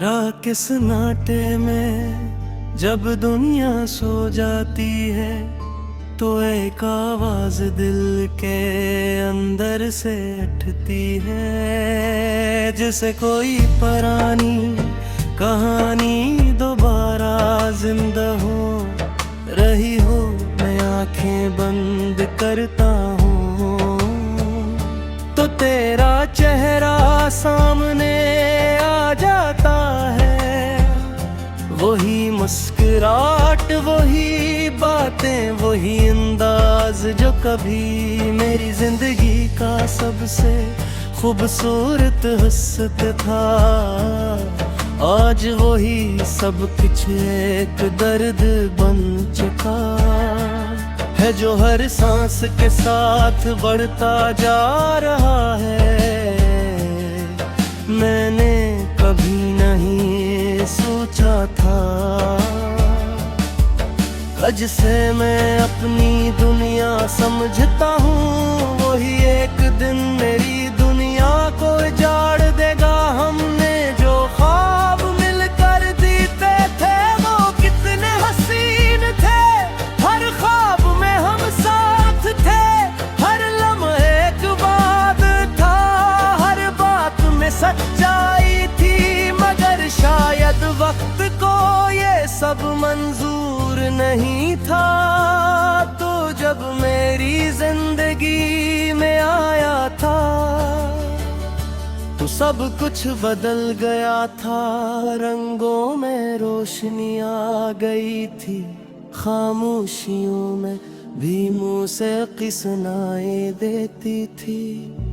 रात के सन्नाटे में जब दुनिया सो जाती है तो एक आवाज दिल के अंदर से उठती है, जिसे कोई पुरानी कहानी दोबारा जिंदा हो रही हो। मैं आंखें बंद करता हूँ तो तेरा चेहरा सामने आ जाता है, वही मुस्कुराहट, वही बातें, वही अंदाज जो कभी मेरी जिंदगी का सबसे खूबसूरत हुस्न था। आज वही सब कुछ एक दर्द बन चुका है, जो हर सांस के साथ बढ़ता जा रहा है। मैंने कभी नहीं सोचा था आज से मैं अपनी दुनिया समझता हूँ, वही एक दिन मेरी दुनिया को उजाड़ देगा। हमने जो ख्वाब मिलकर जीते थे वो कितने हसीन थे, हर ख्वाब में हम साथ थे, हर लम्हे एक बात था, हर बात में सच्चाई थी। मगर शायद वक्त को ये सब मंजूर नहीं था, तो जब मेरी जिंदगी में आया था तो सब कुछ बदल गया था। रंगों में रोशनी आ गई थी, खामोशियों में भी मौसीकी सुनाई देती थी।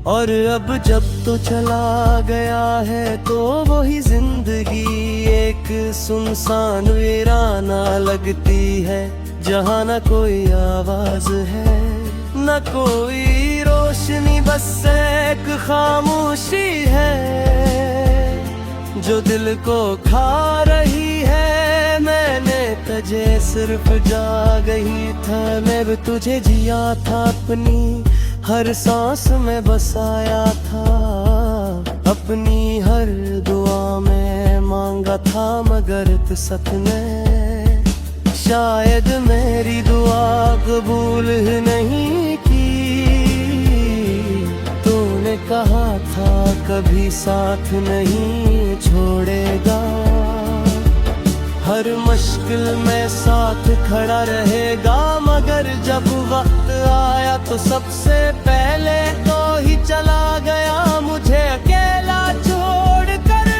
और अब जब तो चला गया है तो वही जिंदगी एक सुनसान वीराना लगती है, जहाँ न कोई आवाज है न कोई रोशनी, बस एक खामोशी है जो दिल को खा रही है। मैंने तुझे सिर्फ जाग ही था, मैं भी तुझे जिया था, अपनी हर सांस में बसाया था, अपनी हर दुआ में मांगा था। मगर तू सच में शायद मेरी दुआ कबूल ही नहीं की। तूने कहा था कभी साथ नहीं छोड़ेगा, हर मुश्किल में साथ खड़ा रहेगा। मगर जब वक्त आया तो सबसे पहले तो ही चला गया, मुझे अकेला छोड़कर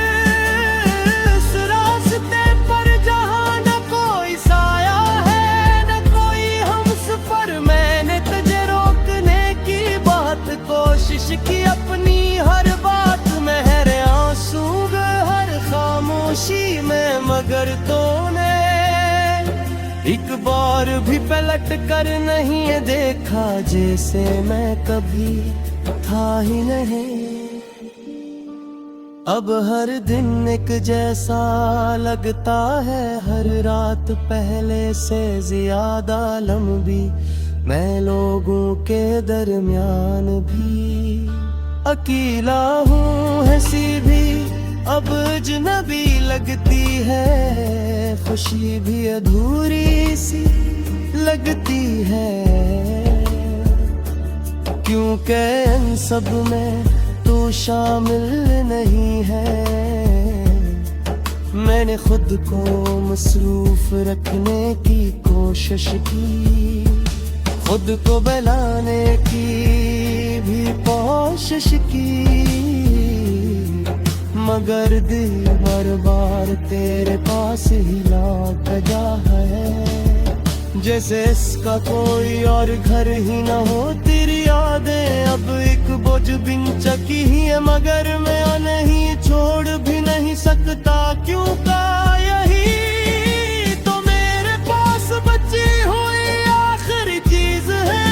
इस रास्ते पर जहाँ न कोई साया है न कोई हमसफर। मैंने तुझे रोकने की बात कोशिश की, अपनी हर बात में हर आंसू हर खामोशी में, मगर तूने एक बार भी पलट कर नहीं देखा, जैसे मैं कभी था ही नहीं। अब हर दिन एक जैसा लगता है, हर रात पहले से ज्यादा लंबी, मैं लोगों के दरमियान भी अकेला हूँ। हंसी भी अब अजनबी लगती है, खुशी भी अधूरी सी लगती है, क्योंकि इन सब में तू शामिल नहीं है। मैंने खुद को मसरूफ रखने की कोशिश की, खुद को बहलाने की भी कोशिश की, मगर दिल बार बार तेरे पास ही लौट जा है, जैसे इसका कोई और घर ही ना हो। तेरी यादें अब एक बोझ बिन चकी ही है, मगर मैं नहीं छोड़ भी नहीं सकता, क्यों का यही तो मेरे पास बची हुई आखिरी चीज है।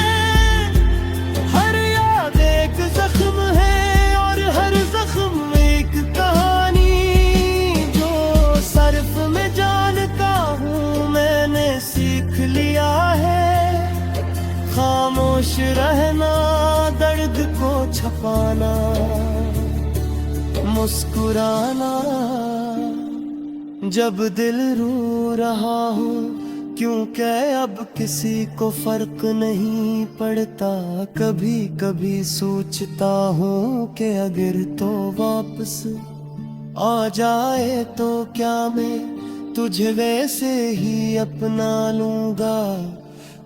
हर याद एक जख्म है और हर जख्म एक कहानी, जो सर्फ में जानता हूँ मैंने सीख लिया है। खामोश रहना, दर्द को छपाना, मुस्कुराना। जब दिल रो रहा हो क्योंकि अब किसी को फर्क नहीं पड़ता। कभी कभी सोचता हूँ कि अगर तो वापस आ जाए तो क्या मैं तुझे वैसे ही अपना लूंगा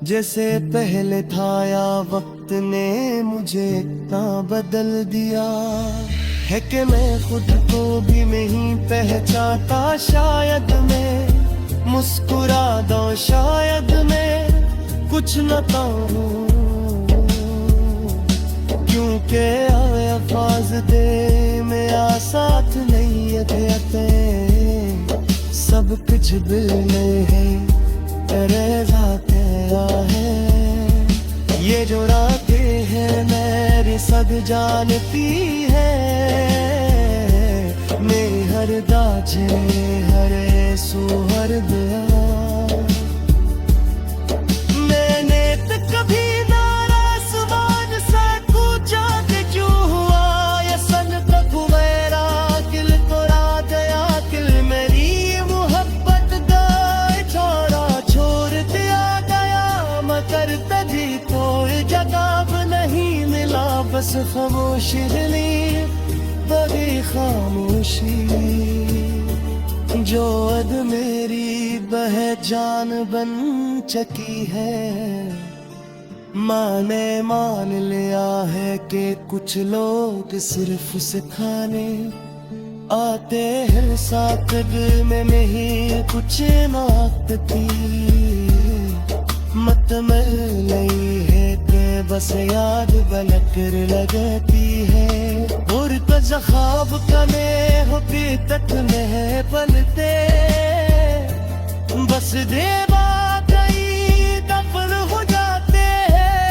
जैसे पहले था, या वक्त ने मुझे इतना बदल दिया है कि मैं खुद को भी नहीं पहचानता। शायद मैं मुस्कुरा दूं, शायद मैं कुछ न कहूं, क्योंकि अल्फाज दे मेरा साथ नहीं थे। सब कुछ दिल में है, रेजा तेरा है। ये जो रातें हैं मेरी सब जानती है, मेरी हर दाजे हर सू हर दिया। मैंने तो कभी नाराज़ सा पूछा कि क्यों हुआ ये सन तक मेरा दिल तोड़ा गया। दिल मेरी मोहब्बत का छोड़ा छोड़ दिया गया, मगर तभी तो जवाब नहीं मिला। बस खामोशी दिली बड़ी खामोशी, जो अद मेरी पहचान बन चुकी है। माँ ने मान लिया है कि कुछ लोग सिर्फ सिखाने आते हैं, साथ दिल में नहीं कुछ नाकती। मत मिल नहीं है कि बस याद बलकर लगती है। और कज़ ख्वाब कने हो तक में पलते, बस देवा कई दफन हो जाते हैं।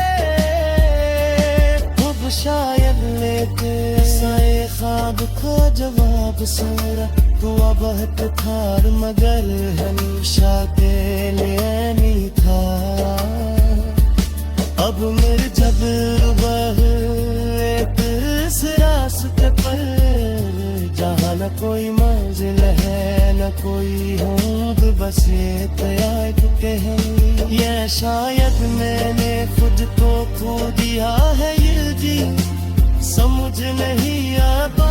अब शायद लेते साए ख्वाब का जवाब सारा तो अब थार, मगर हमेशा के लिए नहीं था। अब मेरे जब वह एक इस रास्ते पर, जहाँ न कोई मंजिल है न कोई होंद, बस ये तैयार के हैं। ये शायद मैंने खुद को खो दिया है, ये जी समझ नहीं आता।